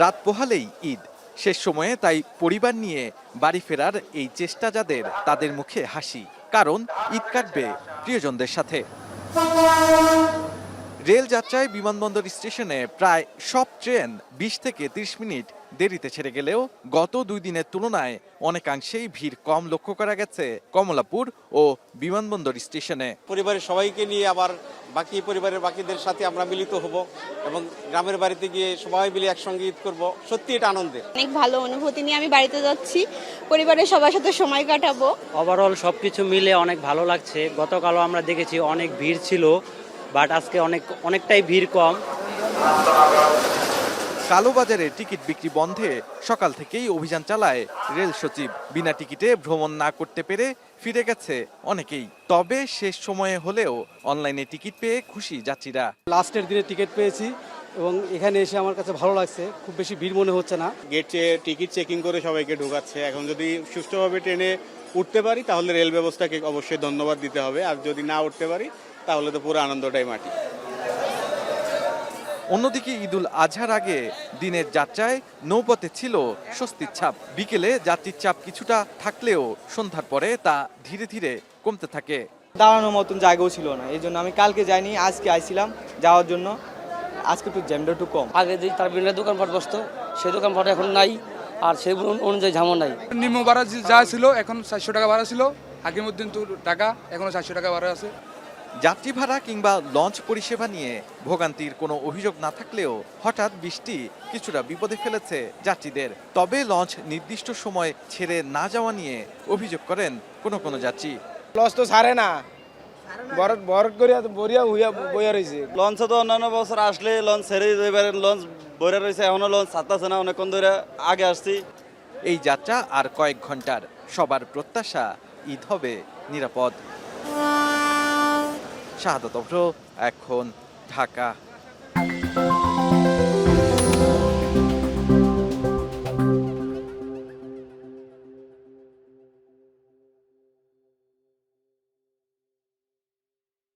রাত পোহালেই ঈদ, শেষ সময়ে তাই পরিবার নিয়ে বাড়ি ফেরার এই চেষ্টা যাদের, তাদের মুখে হাসি, কারণ ঈদ কাটবে প্রিয়জনদের সাথে। রেল যাত্রায় বিমানবন্দর স্টেশনে প্রায় সব ট্রেন ২০ থেকে ৩০ মিনিট দেরিতে ছেড়ে গেলেও গত ২ দিনের তুলনায় অনেকাংশেই ভিড় কম লক্ষ্য করা গেছে কমলাপুর ও বিমানবন্দর স্টেশনে। পরিবারের সবাইকে নিয়ে আবার বাকি পরিবারের বাকিদের সাথে আমরা মিলিত হব এবং গ্রামের বাড়িতে গিয়ে সবাই মিলে একসঙ্গে ঈদ করব। সত্যি এটা আনন্দের। অনেক ভালো অনুভূতি নিয়ে আমি বাড়িতে যাচ্ছি, পরিবারের সবার সাথে সময় কাটাবো। ওভারঅল সবকিছু মিলে অনেক ভালো লাগছে। গতকালও আমরা দেখেছি অনেক ভিড় ছিল, বাট আজকে অনেকটাই ভিড় কম। কালোবাজারে টিকিট বিক্রি বন্ধে সকাল থেকেই অভিযান চালায় রেল সচিব। বিনা টিকিটে ভ্রমণ না করতে পেরে ফিরে গেছে অনেকেই। তবে শেষ সময়ে হলেও অনলাইনে টিকিট পেয়ে খুশি যাত্রীরা। লাস্টের দিনে টিকিট পেয়েছি এবং এখানে এসে আমার কাছে ভালো লাগছে, খুব বেশি ভিড় মনে হচ্ছে না। গেটে টিকিট চেকিং করে সবাইকে ঢোকাচ্ছে। এখন যদি সুষ্ঠুভাবে ট্রেনে উঠতে পারি তাহলে রেল ব্যবস্থাকে অবশ্যই ধন্যবাদ দিতে হবে, আর যদি না উঠতে পারি তাহলে তো পুরো আনন্দটাই মাটি। অন্যদিকে ঈদুল আজহার আগে দিনের যাত্রায় নৌপথে ছিল স্বস্তির ছাপ। বিকেলে যাত্রীর চাপ কিছুটা থাকলেও সন্ধ্যার পরে তা ধীরে ধীরে কমতে থাকে। দাঁড়ানোর মতন জায়গাও ছিল না, এই জন্য আমি কালকে যাইনি, আজকে আইছিলাম যাওয়ার জন্য। আজকে একটু জ্যামটা একটু কম। আগে যে তার বিভিন্ন দোকানপাট বসতো, সেই দোকানপাট এখন নাই, আর সেই অনুযায়ী ঝামো নাই। নিম্ন ভাড়া যা ছিল এখন 400 টাকা ভাড়া ছিল, হাকিমউদ্দিন টাকা এখনো 400 টাকা ভাড়া আছে। যাত্রী ভাড়া কিংবা লঞ্চ পরিষেবা নিয়ে ভোগান্তির কোনো অভিযোগ না থাকলেও হঠাৎ বৃষ্টি কিছুটা বিপদে ফেলেছে যাত্রীদের। তবে লঞ্চ নির্দিষ্ট সময় ছেড়ে না যাওয়া নিয়ে অভিযোগ করেন কোনো যাত্রী। লঞ্চ তো ছাড়ে না, বরফ করিয়া বরিয়া হইয়া বইয়া রয়েছে। লঞ্চে তো অন্যান্য বছর আসলে লঞ্চ ছেড়ে এবারে লঞ্চ বইরা রয়েছে, এখনো লঞ্চ ছাড়তেছে না, অনেকক্ষণ ধরে আগে আসছি। এই যাত্রা আর কয়েক ঘন্টার, সবার প্রত্যাশা ঈদ হবে নিরাপদ। শাহাদাত অভ্র, এখন ঢাকা।